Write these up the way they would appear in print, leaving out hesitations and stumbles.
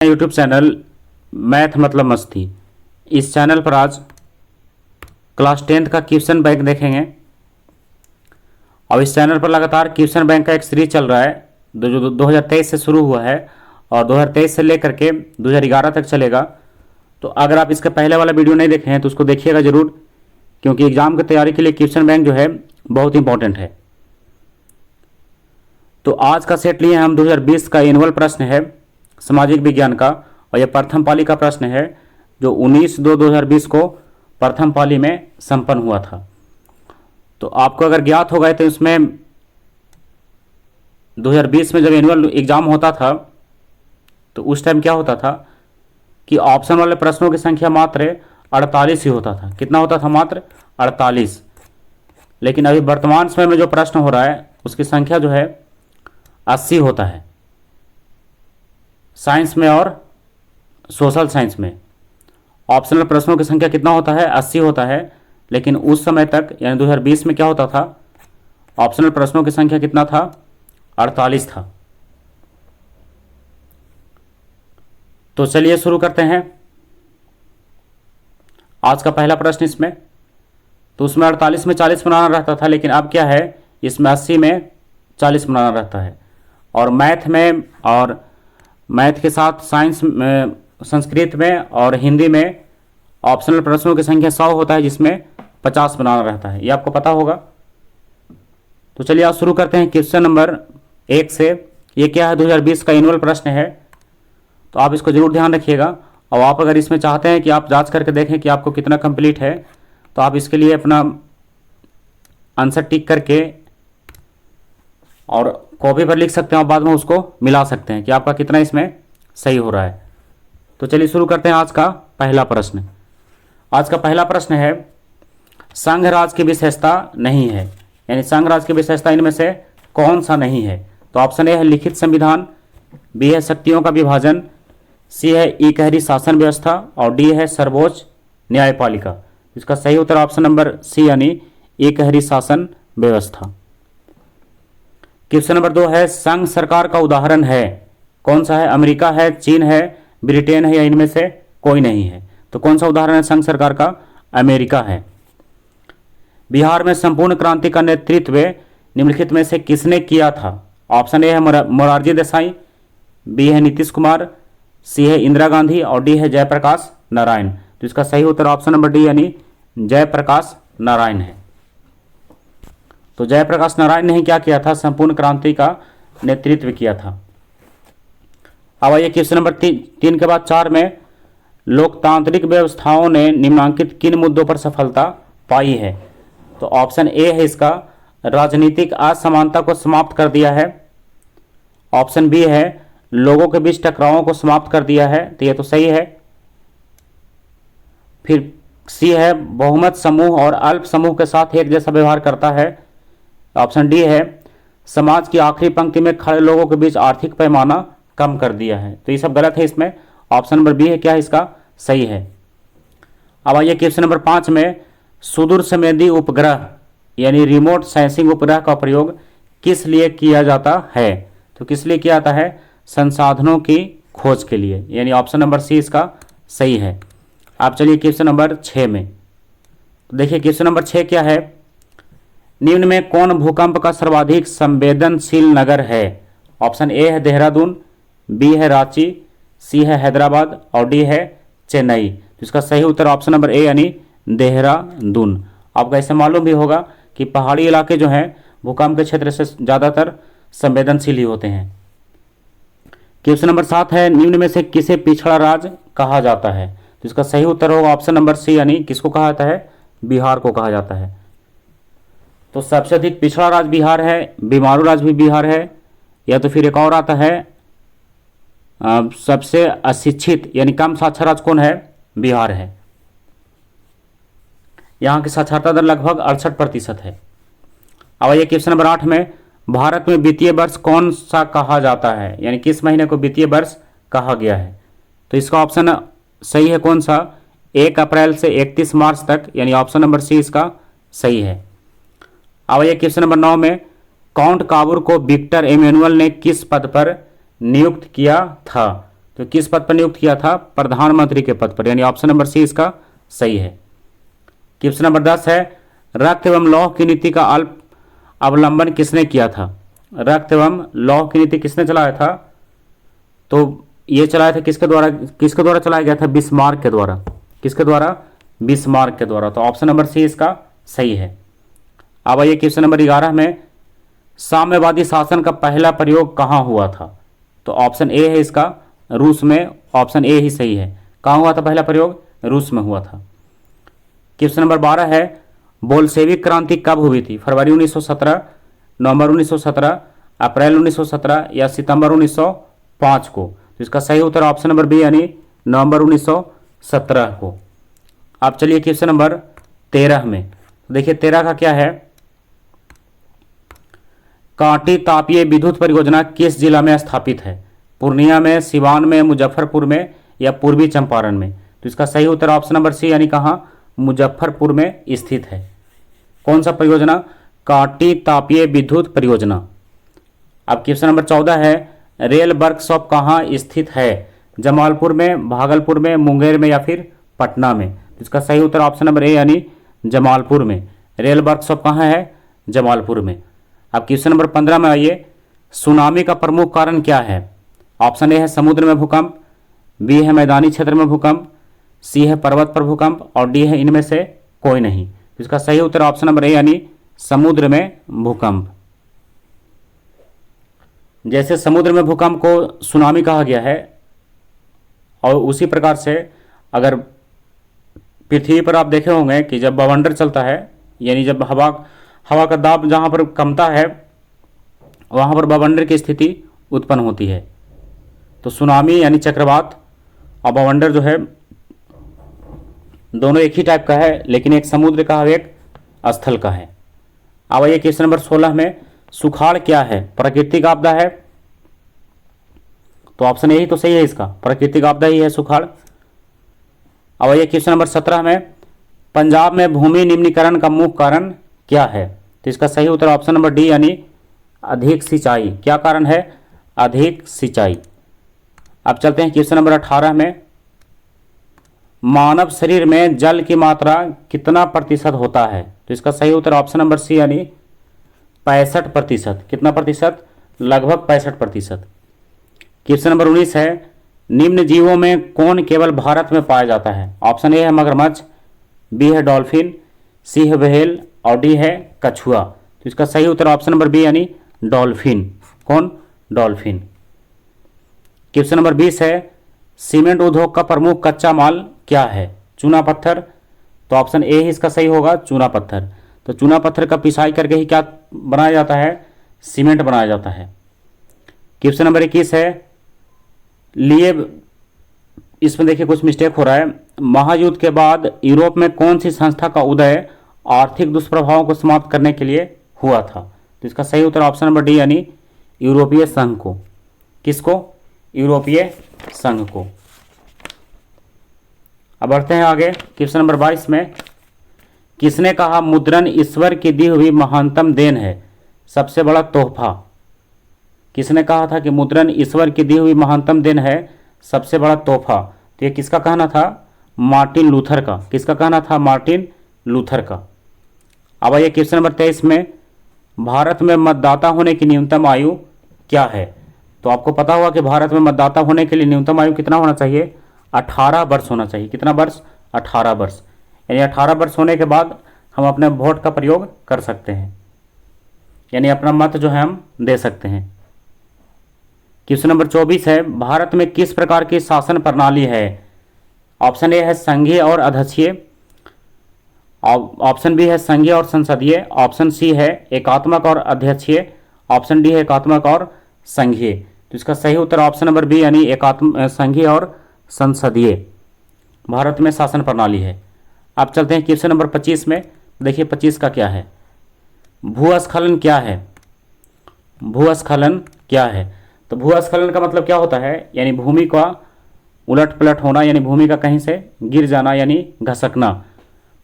YouTube channel math मतलब मस्ती। इस चैनल पर आज क्लास 10th का क्वेश्चन बैंक देखेंगे और इस चैनल पर लगातार क्वेश्चन बैंक का एक सीरीज चल रहा है जो 2023 से शुरू हुआ है और 2023 से लेकर के 2011 तक चलेगा। तो अगर आप इसका पहले वाला वीडियो नहीं देखे हैं तो उसको देखिएगा ज़रूर, क्योंकि एग्जाम की तैयारी के लिए क्वेश्चन बैंक जो है बहुत इंपॉर्टेंट है। तो आज का सेट लिए हम 2020 का एनुअल प्रश्न है सामाजिक विज्ञान का, और यह प्रथम पाली का प्रश्न है जो 19/2/2020 को प्रथम पाली में संपन्न हुआ था। तो आपको अगर ज्ञात होगा तो इसमें 2020 में जब एनुअल एग्जाम होता था तो उस टाइम क्या होता था कि ऑप्शन वाले प्रश्नों की संख्या मात्र 48 ही होता था। कितना होता था? मात्र 48। लेकिन अभी वर्तमान समय में जो प्रश्न हो रहा है उसकी संख्या जो है 80 होता है साइंस में और सोशल साइंस में। ऑप्शनल प्रश्नों की संख्या कितना होता है? 80 होता है। लेकिन उस समय तक यानी 2020 में क्या होता था? ऑप्शनल प्रश्नों की संख्या कितना था? 48 था। तो चलिए शुरू करते हैं आज का पहला प्रश्न। इसमें तो उसमें 48 में 40 बनाना रहता था, लेकिन अब क्या है, इसमें 80 में 40 बनाना रहता है। और मैथ में और मैथ के साथ साइंस में, संस्कृत में और हिंदी में ऑप्शनल प्रश्नों की संख्या 100 होता है, जिसमें 50 बनाना रहता है। ये आपको पता होगा। तो चलिए आज शुरू करते हैं क्वेश्चन नंबर 1 से। ये क्या है? 2020 का एनुअल प्रश्न है, तो आप इसको जरूर ध्यान रखिएगा। और आप अगर इसमें चाहते हैं कि आप जांच करके देखें कि आपको कितना कंप्लीट है, तो आप इसके लिए अपना आंसर टिक करके और कॉपी पर लिख सकते हैं और बाद में उसको मिला सकते हैं कि आपका कितना इसमें सही हो रहा है। तो चलिए शुरू करते हैं आज का पहला प्रश्न। आज का पहला प्रश्न है, संघ राज की विशेषता नहीं है, यानी संघ राज की विशेषता इनमें से कौन सा नहीं है? तो ऑप्शन ए है लिखित संविधान, बी है शक्तियों का विभाजन, सी है इकहरी शासन व्यवस्था और डी है सर्वोच्च न्यायपालिका। इसका सही उत्तर ऑप्शन नंबर सी यानी इकहरी शासन व्यवस्था। क्वेश्चन नंबर 2 है, संघ सरकार का उदाहरण है, कौन सा है? अमेरिका है, चीन है, ब्रिटेन है या इनमें से कोई नहीं है? तो कौन सा उदाहरण है संघ सरकार का? अमेरिका है। बिहार में संपूर्ण क्रांति का नेतृत्व निम्नलिखित में से किसने किया था? ऑप्शन ए है मोरारजी देसाई, बी है नीतीश कुमार, सी है इंदिरा गांधी और डी है जयप्रकाश नारायण। तो इसका सही उत्तर ऑप्शन नंबर डी यानी जयप्रकाश नारायण है। तो जयप्रकाश नारायण ने क्या किया था? संपूर्ण क्रांति का नेतृत्व किया था। अब आइए क्वेश्चन नंबर 3 के बाद 4 में, लोकतांत्रिक व्यवस्थाओं ने निम्नलिखित किन मुद्दों पर सफलता पाई है? तो ऑप्शन ए है इसका, राजनीतिक असमानता को समाप्त कर दिया है। ऑप्शन बी है लोगों के बीच टकरावों को समाप्त कर दिया है, तो ये तो सही है। फिर सी है बहुमत समूह और अल्प समूह के साथ एक जैसा व्यवहार करता है। ऑप्शन डी है समाज की आखिरी पंक्ति में खड़े लोगों के बीच आर्थिक पैमाना कम कर दिया है। तो ये सब गलत है। इसमें ऑप्शन नंबर बी है क्या इसका सही है। अब आइए क्वेश्चन नंबर 5 में, सुदूर संवेदी उपग्रह यानी रिमोट सेंसिंग उपग्रह का प्रयोग किस लिए किया जाता है? तो किस लिए किया जाता है? संसाधनों की खोज के लिए, यानी ऑप्शन नंबर सी इसका सही है। आप चलिए क्वेश्चन नंबर 6 में देखिए। क्वेश्चन नंबर 6 क्या है, निम्न में कौन भूकंप का सर्वाधिक संवेदनशील नगर है? ऑप्शन ए है देहरादून, बी है रांची, सी है हैदराबाद और डी है चेन्नई। तो इसका सही उत्तर ऑप्शन नंबर ए यानी देहरादून। आपको ऐसे मालूम भी होगा कि पहाड़ी इलाके जो हैं भूकंप के क्षेत्र से ज़्यादातर संवेदनशील ही होते हैं। क्वेश्चन नंबर 7 है, निम्न में से किसे पिछड़ा राज्य कहा जाता है? तो इसका सही उत्तर होगा ऑप्शन नंबर सी यानी किसको कहा जाता है? बिहार को कहा जाता है। तो सबसे अधिक पिछड़ा राज्य बिहार है, बीमारू राज्य भी बिहार है, या तो फिर एक और आता है सबसे अशिक्षित यानी कम साक्षर राज्य कौन है? बिहार है। यहाँ की साक्षरता दर लगभग 68% है। अब आइए क्वेश्चन नंबर 8 में, भारत में वित्तीय वर्ष कौन सा कहा जाता है, यानी किस महीने को वित्तीय वर्ष कहा गया है? तो इसका ऑप्शन सही है कौन सा? 1 अप्रैल से 31 मार्च तक, यानी ऑप्शन नंबर सी इसका सही है। अब आइए क्वेश्चन नंबर 9 में, काउंट काबूर को विक्टर एमेनुअल ने किस पद पर नियुक्त किया था? तो किस पद पर नियुक्त किया था? प्रधानमंत्री के पद पर, यानी ऑप्शन नंबर सी इसका सही है। क्वेश्चन नंबर 10 है, रक्त एवं लौह की नीति का अवलंबन किसने किया था? रक्त एवं लौह की नीति किसने चलाया था? तो ये चलाया था किसके द्वारा चलाया गया था? बिस्मार्क के द्वारा। किसके द्वारा? बिस्मार्क के द्वारा। तो ऑप्शन नंबर सी इसका सही है। अब आइए क्वेश्चन नंबर 11 में, साम्यवादी शासन का पहला प्रयोग कहाँ हुआ था? तो ऑप्शन ए है इसका, रूस में। ऑप्शन ए ही सही है। कहाँ हुआ था पहला प्रयोग? रूस में हुआ था। क्वेश्चन नंबर 12 है, बोल्शेविक क्रांति कब हुई थी? फरवरी 1917, नवंबर 1917, अप्रैल 1917 या सितंबर 1905 को? तो इसका सही उत्तर ऑप्शन नंबर बी यानी नवंबर 1917 को। अब चलिए क्वेश्चन नंबर 13 में, तो देखिए 13 का क्या है, कांटी तापीय विद्युत परियोजना किस जिला में स्थापित है? पूर्णिया में, सिवान में, मुजफ्फरपुर में या पूर्वी चंपारण में? तो इसका सही उत्तर ऑप्शन नंबर सी यानी कहाँ? मुजफ्फरपुर में स्थित है। कौन सा परियोजना? कांटी तापीय विद्युत परियोजना। अब क्वेश्चन नंबर 14 है, रेल वर्कशॉप कहाँ स्थित है? जमालपुर में, भागलपुर में, मुंगेर में या फिर पटना में? तो इसका सही उत्तर ऑप्शन नंबर ए यानी जमालपुर में। रेल वर्कशॉप कहाँ है? जमालपुर में। अब क्वेश्चन नंबर 15 में आइए, सुनामी का प्रमुख कारण क्या है? ऑप्शन ए है समुद्र में भूकंप, बी है मैदानी क्षेत्र में भूकंप, सी है पर्वत पर भूकंप और डी है इनमें से कोई नहीं। तो इसका सही उत्तर ऑप्शन नंबर ए यानी समुद्र में भूकंप। जैसे समुद्र में भूकंप को सुनामी कहा गया है, और उसी प्रकार से अगर पृथ्वी पर आप देखे होंगे कि जब बवंडर चलता है, यानी जब हवा का दाब जहाँ पर कमता है वहाँ पर बवंडर की स्थिति उत्पन्न होती है। तो सुनामी यानी चक्रवात और बवंडर जो है दोनों एक ही टाइप का है, लेकिन एक समुद्र का है एक स्थल का है। अब आइए क्वेश्चन नंबर 16 में, सुखाड़ क्या है? प्राकृतिक आपदा है। तो ऑप्शन यही तो सही है इसका, प्राकृतिक आपदा ही है सुखाड़। अब आइए क्वेश्चन नंबर 17 में, पंजाब में भूमि निम्नीकरण का मुख्य कारण क्या है? तो इसका सही उत्तर ऑप्शन नंबर डी यानी अधिक सिंचाई। क्या कारण है? अधिक सिंचाई। अब चलते हैं क्वेश्चन नंबर 18 में, मानव शरीर में जल की मात्रा कितना प्रतिशत होता है? तो इसका सही उत्तर ऑप्शन नंबर सी यानी 65%। कितना प्रतिशत? लगभग 65%। क्वेश्चन नंबर 19 है, निम्न जीवों में कौन केवल भारत में पाया जाता है? ऑप्शन ए है मगरमच्छ, बी है डॉल्फिन, सी है व्हेल और डी है कछुआ। तो इसका सही उत्तर ऑप्शन नंबर बी यानी डॉल्फिन। कौन? डॉल्फिन। क्वेश्चन नंबर 20 है, सीमेंट उद्योग का प्रमुख कच्चा माल क्या है? चूना पत्थर। तो ऑप्शन ए ही इसका सही होगा, चूना पत्थर। तो चूना पत्थर का पिसाई करके ही क्या बनाया जाता है? सीमेंट बनाया जाता है। क्वेश्चन नंबर 21 है, लिए इसमें देखिए कुछ मिस्टेक हो रहा है। महायुद्ध के बाद यूरोप में कौन सी संस्था का उदय आर्थिक दुष्प्रभावों को समाप्त करने के लिए हुआ था? तो इसका सही उत्तर ऑप्शन नंबर डी यानी यूरोपीय संघ को। किसको? यूरोपीय संघ को। अब बढ़ते हैं आगे क्वेश्चन नंबर 22 में, किसने कहा मुद्रण ईश्वर की दी हुई महानतम देन है, सबसे बड़ा तोहफा? किसने कहा था कि मुद्रण ईश्वर की दी हुई महानतम देन है, सबसे बड़ा तोहफा? तो ये किसका कहना था? मार्टिन लूथर का। किसका कहना था? मार्टिन लूथर का। अब आइए क्वेश्चन नंबर 23 में, भारत में मतदाता होने की न्यूनतम आयु क्या है? तो आपको पता होगा कि भारत में मतदाता होने के लिए न्यूनतम आयु कितना होना चाहिए? 18 वर्ष होना चाहिए। कितना वर्ष? 18 वर्ष। यानी 18 वर्ष होने के बाद हम अपने वोट का प्रयोग कर सकते हैं, यानी अपना मत जो है हम दे सकते हैं। क्वेश्चन नंबर 24 है, भारत में किस प्रकार की शासन प्रणाली है? ऑप्शन ए है संघीय और अध्यक्षीय, ऑप्शन बी है संघीय और संसदीय, ऑप्शन सी है एकात्मक और अध्यक्षीय, ऑप्शन डी है एकात्मक और संघीय। तो इसका सही उत्तर ऑप्शन नंबर बी यानी संघीय और संसदीय भारत में शासन प्रणाली है। अब चलते हैं क्वेश्चन नंबर 25 में। देखिए 25 का क्या है, भूस्खलन क्या है? भूस्खलन क्या है? तो भूस्खलन का मतलब क्या होता है? यानी भूमि का उलट पलट होना, यानी भूमि का कहीं से गिर जाना, यानी घसकना।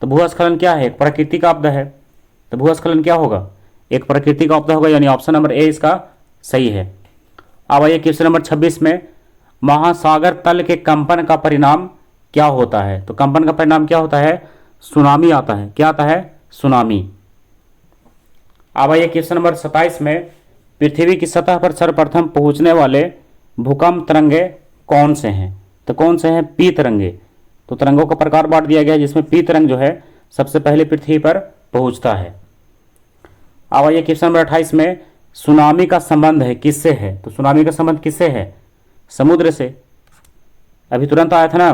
तो भूस्खलन क्या है? एक प्राकृतिक आपदा है। तो भूस्खलन क्या होगा? एक प्राकृतिक आपदा होगा, यानी ऑप्शन नंबर ए इसका सही है। अब आइए क्वेश्चन नंबर 26 में, महासागर तल के कंपन का परिणाम क्या होता है? तो कंपन का परिणाम क्या होता है? सुनामी आता है। क्या आता है? सुनामी। अब आइए क्वेश्चन नंबर 27 में, पृथ्वी की सतह पर सर्वप्रथम पहुंचने वाले भूकंप तरंगे कौन से हैं? तो कौन से हैं? पी तरंगे। तो तरंगों का प्रकार बांट दिया गया है, जिसमें पी तरंग जो है सबसे पहले पृथ्वी पर पहुंचता है। अब आइए क्वेश्चन नंबर 28 में, सुनामी का संबंध है किससे है? तो सुनामी का संबंध किससे है? समुद्र से। अभी तुरंत आया था ना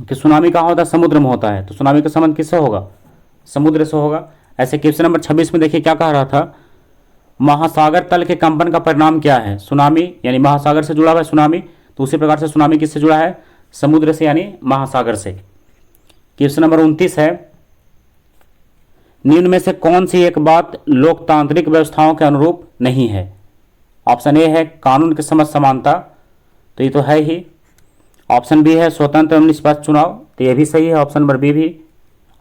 कि सुनामी कहाँ होता है? समुद्र में होता है। तो सुनामी का संबंध किससे होगा? समुद्र से होगा। ऐसे क्वेश्चन नंबर 26 में देखिए क्या कह रहा था, महासागर तल के कंपन का परिणाम क्या है? सुनामी, यानी महासागर से जुड़ा हुआ है सुनामी। तो उसी प्रकार से सुनामी किससे जुड़ा है? समुद्र से, यानी महासागर से। क्वेश्चन नंबर 29 है, निम्न में से कौन सी एक बात लोकतांत्रिक व्यवस्थाओं के अनुरूप नहीं है? ऑप्शन ए है कानून के समक्ष समानता, तो ये तो है ही। ऑप्शन बी है स्वतंत्र एवं निष्पक्ष चुनाव, तो ये भी सही है, ऑप्शन नंबर बी भी।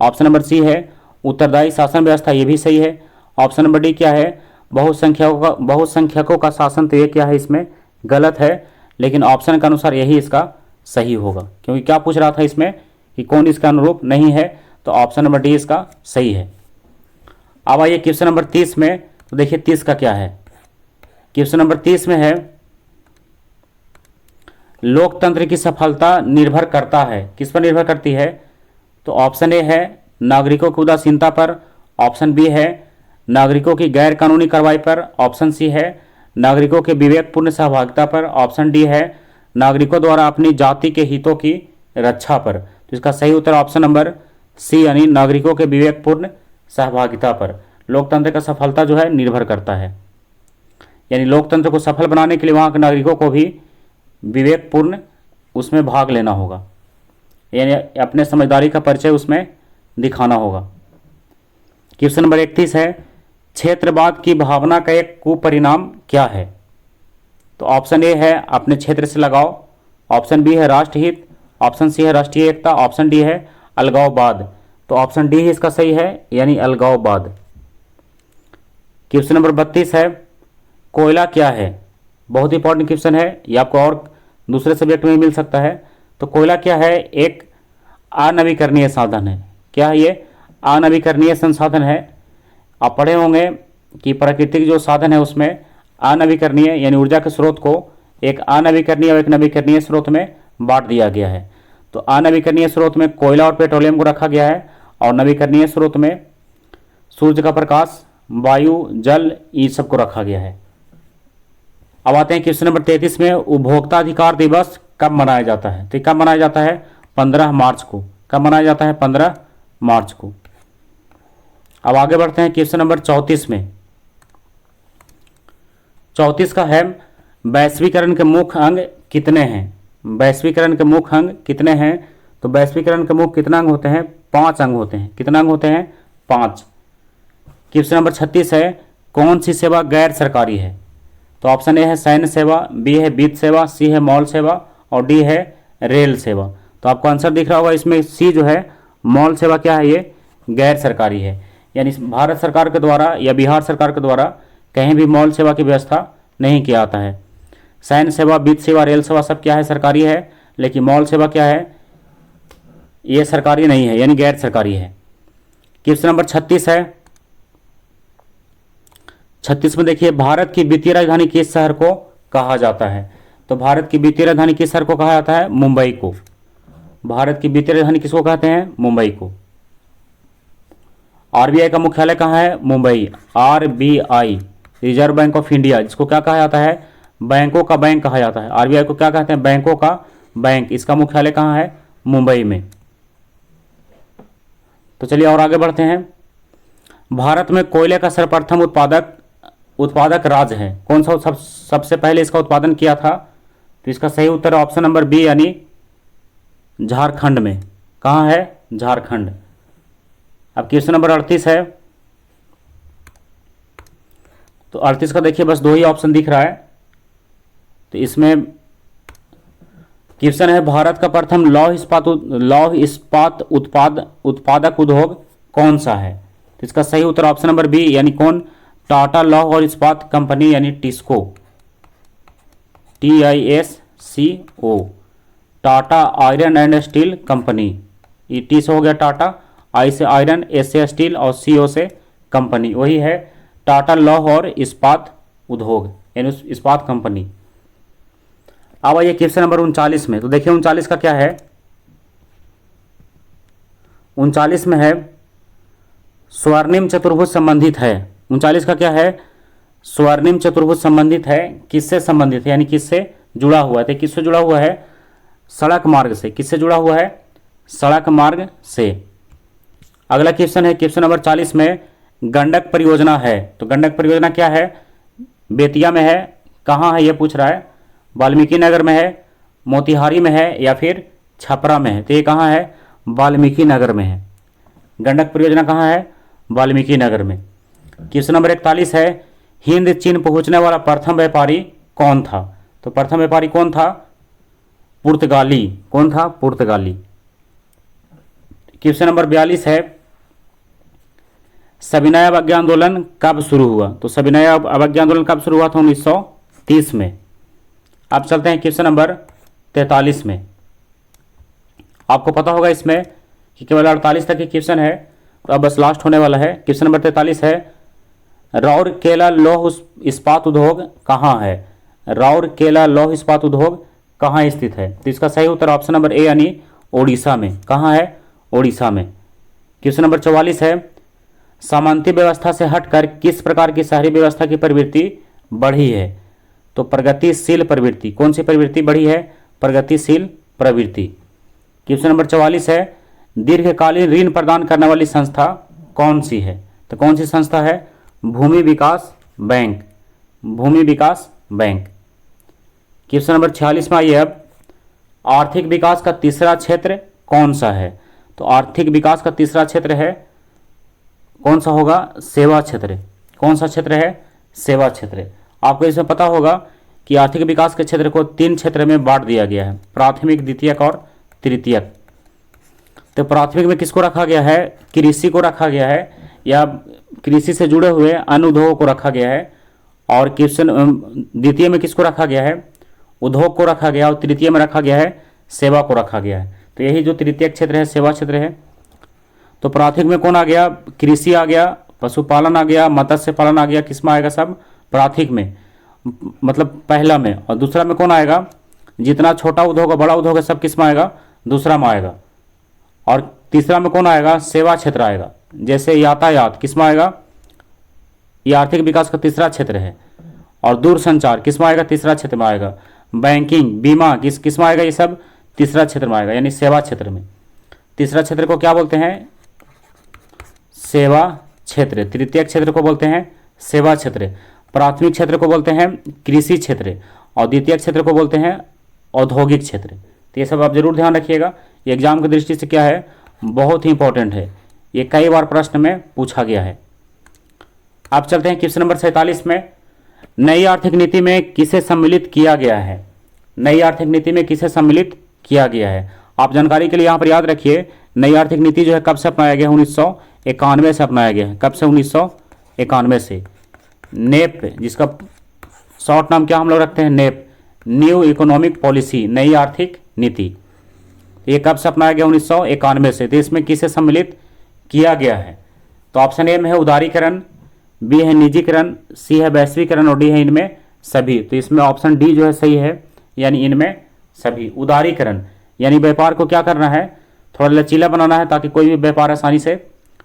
ऑप्शन नंबर सी है उत्तरदायी शासन व्यवस्था, ये भी सही है। ऑप्शन नंबर डी क्या है? बहुसंख्यकों का शासन, तो ये क्या है? इसमें गलत है, लेकिन ऑप्शन के अनुसार यही इसका सही होगा, क्योंकि क्या पूछ रहा था इसमें कि कौन इसका अनुरूप नहीं है, तो ऑप्शन नंबर डी इसका सही है। अब आइए क्वेश्चन नंबर 30 में, तो देखिए 30 का क्या है। क्वेश्चन नंबर 30 में है, लोकतंत्र की सफलता निर्भर करता है, किस पर निर्भर करती है? तो ऑप्शन ए है नागरिकों की उदासीनता पर, ऑप्शन बी है नागरिकों की गैर कानूनी कार्रवाई पर, ऑप्शन सी है नागरिकों के विवेकपूर्ण सहभागिता पर, ऑप्शन डी है नागरिकों द्वारा अपनी जाति के हितों की रक्षा पर। तो इसका सही उत्तर ऑप्शन नंबर सी, यानी नागरिकों के विवेकपूर्ण सहभागिता पर लोकतंत्र का सफलता जो है निर्भर करता है। यानी लोकतंत्र को सफल बनाने के लिए वहाँ के नागरिकों को भी विवेकपूर्ण उसमें भाग लेना होगा, यानी अपने समझदारी का परिचय उसमें दिखाना होगा। क्वेश्चन नंबर 31 है, क्षेत्रवाद की भावना का एक कुपरिणाम क्या है? तो ऑप्शन ए है अपने क्षेत्र से लगाव, ऑप्शन बी है राष्ट्रहित, ऑप्शन सी है राष्ट्रीय एकता, ऑप्शन डी है अलगाववाद। तो ऑप्शन डी ही इसका सही है, यानी अलगाववाद। क्वेश्चन नंबर 32 है, कोयला क्या है? बहुत इंपॉर्टेंट क्वेश्चन है, ये आपको और दूसरे सब्जेक्ट में भी मिल सकता है। तो कोयला क्या है? एक अनवीकरणीय साधन है। क्या है ये? अनवीकरणीय संसाधन है। आप पढ़े होंगे कि प्राकृतिक जो साधन है उसमें अनवीकरणीय यानी ऊर्जा के स्रोत को एक अनवीकरणीय और एक नवीकरणीय स्रोत में बांट दिया गया है। तो अनवीकरणीय स्रोत में कोयला और पेट्रोलियम को रखा गया है, और नवीकरणीय स्रोत में सूर्य का प्रकाश, वायु, जल, ये सबको रखा गया है। अब आते हैं क्वेश्चन नंबर 33 में, उपभोक्ता अधिकार दिवस कब मनाया जाता है? तो कब मनाया जाता है? 15 मार्च को। कब मनाया जाता है? 15 मार्च को। अब आगे बढ़ते हैं क्वेश्चन नंबर 34 में। 34 का है, वैश्वीकरण के मुख्य अंग कितने हैं? वैश्वीकरण के मुख्य अंग कितने हैं? तो वैश्वीकरण के मुख्य कितने अंग होते हैं? 5 अंग होते हैं। कितने अंग होते हैं? 5। क्वेश्चन नंबर 36 है, कौन सी सेवा गैर सरकारी है? तो ऑप्शन ए है सैन्य सेवा, बी है वित्त सेवा, सी है मॉल सेवा, और डी है रेल सेवा। तो आपको आंसर दिख रहा होगा इसमें, सी जो है मॉल सेवा क्या है? ये गैर सरकारी है, यानी भारत सरकार के द्वारा या बिहार सरकार के द्वारा कहीं भी मॉल सेवा की व्यवस्था नहीं किया जाता है। सैन्य सेवा, वित्त सेवा, रेल सेवा सब क्या है? सरकारी है, लेकिन मॉल सेवा क्या है? ये सरकारी नहीं है, यानी गैर सरकारी है। क्वेश्चन नंबर 36 है। 36 में देखिए, भारत की वित्तीय राजधानी किस शहर को कहा जाता है? तो भारत की वित्तीय राजधानी किस शहर को कहा जाता है? मुंबई को। भारत की वित्तीय राजधानी किसको कहते हैं? मुंबई को। आरबीआई का मुख्यालय कहाँ है? Mumbai. RBI, reserve bank of India, जिसको क्या कहा जाता है? बैंकों का बैंक कहा जाता है। आरबीआई को क्या कहते हैं? बैंकों का बैंक। इसका मुख्यालय कहाँ है? मुंबई में। तो चलिए और आगे बढ़ते हैं। भारत में कोयले का सर्वप्रथम उत्पादक राज्य है कौन सा? सबसे पहले इसका उत्पादन किया था? तो इसका सही उत्तर ऑप्शन नंबर बी, यानी झारखंड में। कहाँ है? झारखंड। अब क्वेश्चन नंबर 38 है। तो 38 का देखिए बस 2 ही ऑप्शन दिख रहा है। तो इसमें क्वेश्चन है, भारत का प्रथम लौह इस्पात उत्पादक उद्योग कौन सा है? तो इसका सही उत्तर ऑप्शन नंबर बी, यानी कौन? टाटा लौह और इस्पात कंपनी, यानी TISCO, TISCO। CO, Tata iron and steel company. E T से हो गया टाटा, आई से आयरन, एस से स्टील और CO से कंपनी, वही है टाटा लौह और इस्पात उद्योग यानी इस्पात कंपनी। अब आइए क्वेश्चन नंबर 39 में। तो देखिए 39 का क्या है, 39 में है स्वर्णिम चतुर्भुज संबंधित है। 39 का क्या है, स्वर्णिम चतुर्भुज संबंधित है, किससे संबंधित है यानी किससे जुड़ा हुआ है। तो किससे जुड़ा हुआ है, सड़क मार्ग से। किससे जुड़ा हुआ है, सड़क मार्ग से। अगला क्वेश्चन है क्वेश्चन नंबर 40 में गंडक परियोजना है। तो गंडक परियोजना क्या है, बेतिया में है, कहाँ है ये पूछ रहा है, वाल्मीकि नगर में है, मोतिहारी में है या फिर छपरा में है। तो ये कहाँ है, वाल्मीकि नगर में है। गंडक परियोजना कहाँ है, वाल्मीकि नगर में। क्वेश्चन नंबर 41 है हिंद चीन पहुंचने वाला प्रथम व्यापारी कौन था। तो प्रथम व्यापारी कौन था, पुर्तगाली। कौन था, पुर्तगाली। क्वेश्चन नंबर 42 है सविनय अवज्ञा आंदोलन कब शुरू हुआ। तो सविनय अवज्ञा आंदोलन कब शुरू हुआ था, 1930 में। अब चलते हैं क्वेश्चन नंबर 43 में। आपको पता होगा इसमें कि केवल 48 तक की क्वेश्चन है, तो अब बस लास्ट होने वाला है। क्वेश्चन नंबर 43 है राउरकेला लौह इस्पात उद्योग कहाँ है। राउरकेला लौह इस्पात उद्योग कहाँ स्थित है। तो इसका सही उत्तर ऑप्शन नंबर ए यानी ओडिशा में। कहाँ है, ओडिशा में। क्वेश्चन नंबर 44 है सामंती व्यवस्था से हटकर किस प्रकार की शहरी व्यवस्था की प्रवृत्ति बढ़ी है। तो प्रगतिशील प्रवृत्ति। कौन सी प्रवृत्ति बढ़ी है, प्रगतिशील प्रवृत्ति। क्वेश्चन नंबर 44 है दीर्घकालीन ऋण प्रदान करने वाली संस्था कौन सी है। तो कौन सी संस्था है, भूमि विकास बैंक। भूमि विकास बैंक। क्वेश्चन नंबर 46 में आइए अब आर्थिक विकास का तीसरा क्षेत्र कौन सा है। तो आर्थिक विकास का तीसरा क्षेत्र है, कौन सा होगा, सेवा क्षेत्र। कौन सा क्षेत्र है, सेवा क्षेत्र। आपको इसमें पता होगा कि आर्थिक विकास के क्षेत्र को 3 क्षेत्र में बांट दिया गया है, प्राथमिक, द्वितीयक और तृतीयक। तो प्राथमिक में किसको रखा गया है, कृषि को रखा गया है या कृषि से जुड़े हुए अन्य उद्योगों को रखा गया है। और क्वेश्चन द्वितीय में किसको रखा गया है, उद्योग को रखा गया। और तृतीय में रखा गया है, सेवा को रखा गया है। तो यही जो तृतीयक क्षेत्र है, सेवा क्षेत्र है। तो प्राथमिक में कौन आ गया, कृषि आ गया, पशुपालन आ गया, मत्स्य पालन आ गया। किसमें आएगा, सब प्राथमिक में, मतलब पहला में। और दूसरा में कौन आएगा, जितना छोटा उद्योग है, बड़ा उद्योग है, सब किसमें आएगा, दूसरा में आएगा। और तीसरा में कौन आएगा, सेवा क्षेत्र आएगा। जैसे यातायात किसमें आएगा, ये आर्थिक विकास का तीसरा क्षेत्र है। और दूरसंचार किसमें आएगा, तीसरा क्षेत्र में आएगा। बैंकिंग, बीमा किसमें आएगा, ये सब तीसरा क्षेत्र में आएगा, यानी सेवा क्षेत्र में। तीसरा क्षेत्र को क्या बोलते हैं, सेवा क्षेत्र। तृतीय क्षेत्र को बोलते हैं सेवा क्षेत्र। प्राथमिक क्षेत्र को बोलते हैं कृषि क्षेत्र और द्वितीय क्षेत्र को बोलते हैं औद्योगिक क्षेत्र। तो ये सब आप जरूर ध्यान रखिएगा, ये एग्जाम की दृष्टि से क्या है, बहुत ही इंपॉर्टेंट है, ये कई बार प्रश्न में पूछा गया है। आप चलते हैं क्वेश्चन नंबर 47 में। नई आर्थिक नीति में किसे सम्मिलित किया गया है। नई आर्थिक नीति में किसे सम्मिलित किया गया है, आप जानकारी के लिए यहाँ पर याद रखिए। नई आर्थिक नीति जो है कब से अपनाया गया, 1991 से अपनाया गया है। कब से, 1991 से। नेप, जिसका शॉर्ट नाम क्या हम लोग रखते हैं, नेप, न्यू इकोनॉमिक पॉलिसी, नई आर्थिक नीति। ये कब से अपनाया गया, 1991 से। तो इसमें किसे सम्मिलित किया गया है। तो ऑप्शन ए में है उदारीकरण, बी है निजीकरण, सी है वैश्वीकरण और डी है इनमें सभी। तो इसमें ऑप्शन डी जो है सही है, यानी इनमें सभी। उदारीकरण यानी व्यापार को क्या करना है, थोड़ा लचीला बनाना है ताकि कोई भी व्यापार आसानी से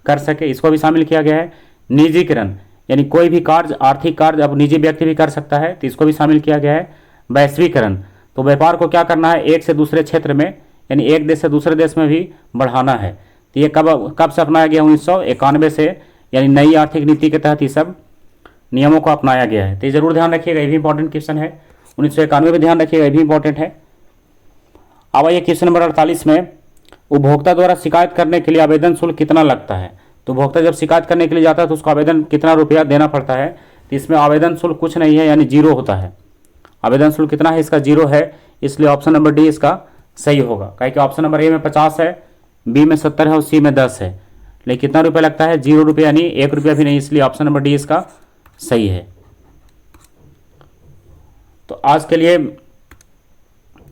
कर सके, इसको भी शामिल किया गया है। निजीकरण यानी कोई भी कार्य, आर्थिक कार्य अब निजी व्यक्ति भी कर सकता है, तो इसको भी शामिल किया गया है। वैश्वीकरण तो व्यापार को क्या करना है, एक से दूसरे क्षेत्र में यानी एक देश से दूसरे देश में भी बढ़ाना है। तो ये कब से अपनाया गया, 1991 से, यानी नई आर्थिक नीति के तहत ये सब नियमों को अपनाया गया है। तो ये जरूर ध्यान रखिएगा, ये भी इंपॉर्टेंट क्वेश्चन है। 1991 में ध्यान रखिएगा, ये भी इंपॉर्टेंट है। अब आइए क्वेश्चन नंबर 48 में। उपभोक्ता द्वारा शिकायत करने के लिए आवेदन शुल्क कितना लगता है। तो उपभोक्ता जब शिकायत करने के लिए जाता है तो उसको आवेदन कितना रुपया देना पड़ता है। तो इसमें आवेदन शुल्क कुछ नहीं है, यानी 0 होता है। आवेदन शुल्क कितना है, इसका 0 है, इसलिए ऑप्शन नंबर डी इसका सही होगा। कहीं कि ऑप्शन नंबर ए में 50 है, बी में 70 है और सी में 10 है। लेकिन कितना रुपया लगता है, 0 रुपया, यानी 1 रुपया भी नहीं, इसलिए ऑप्शन नंबर डी इसका सही है। तो आज के लिए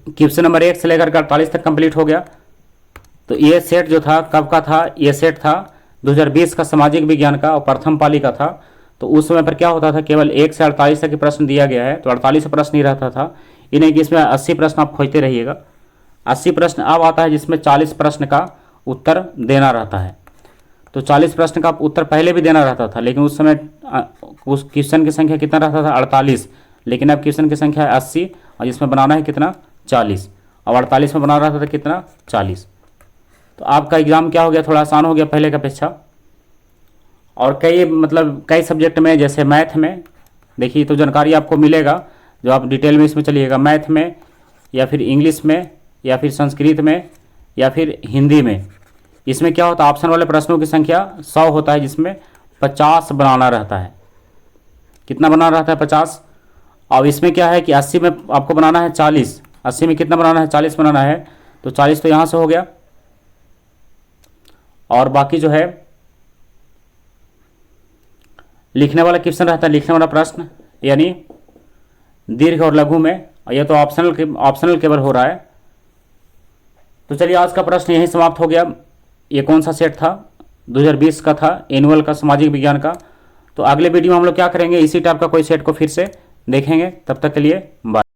क्वेश्चन नंबर 1 से लेकर के 48 तक कंप्लीट हो गया। तो ये सेट जो था कब का था, ये सेट था 2020 का सामाजिक विज्ञान का और प्रथम पाली का था। तो उस समय पर क्या होता था, केवल 1 से 48 तक के प्रश्न दिया गया है, तो 48 प्रश्न ही रहता था। ये नहीं कि इसमें 80 प्रश्न आप खोजते रहिएगा। 80 प्रश्न अब आता है जिसमें 40 प्रश्न का उत्तर देना रहता है। तो 40 प्रश्न का उत्तर पहले भी देना रहता था, लेकिन उस समय उस क्वेश्चन की संख्या कितना रहता था, 48। लेकिन अब क्वेश्चन की संख्या है 80 और जिसमें बनाना है कितना, 40। और 48 में बना रहा था कितना, 40। तो आपका एग्ज़ाम क्या हो गया, थोड़ा आसान हो गया पहले की अपेक्षा। और कई सब्जेक्ट में, जैसे मैथ में देखिए, तो जानकारी आपको मिलेगा जो आप डिटेल में इसमें चलिएगा। मैथ में या फिर इंग्लिश में या फिर संस्कृत में या फिर हिंदी में, इसमें क्या होता है, ऑप्शन वाले प्रश्नों की संख्या 100 होता है, जिसमें 50 बनाना रहता है। कितना बनाना रहता है, 50। और इसमें क्या है कि 80 में आपको बनाना है 40। 80 में कितना बनाना है, 40 बनाना है। तो 40 तो यहाँ से हो गया। और बाकी जो है लिखने वाला क्वेश्चन रहता है, लिखने वाला प्रश्न, यानी दीर्घ और लघु में। और यह तो ऑप्शनल केवल हो रहा है। तो चलिए आज का प्रश्न यहीं समाप्त हो गया। ये कौन सा सेट था, 2020 का था, एनुअल का, सामाजिक विज्ञान का। तो अगले वीडियो में हम लोग क्या करेंगे, इसी टाइप का कोई सेट को फिर से देखेंगे। तब तक के लिए बाय।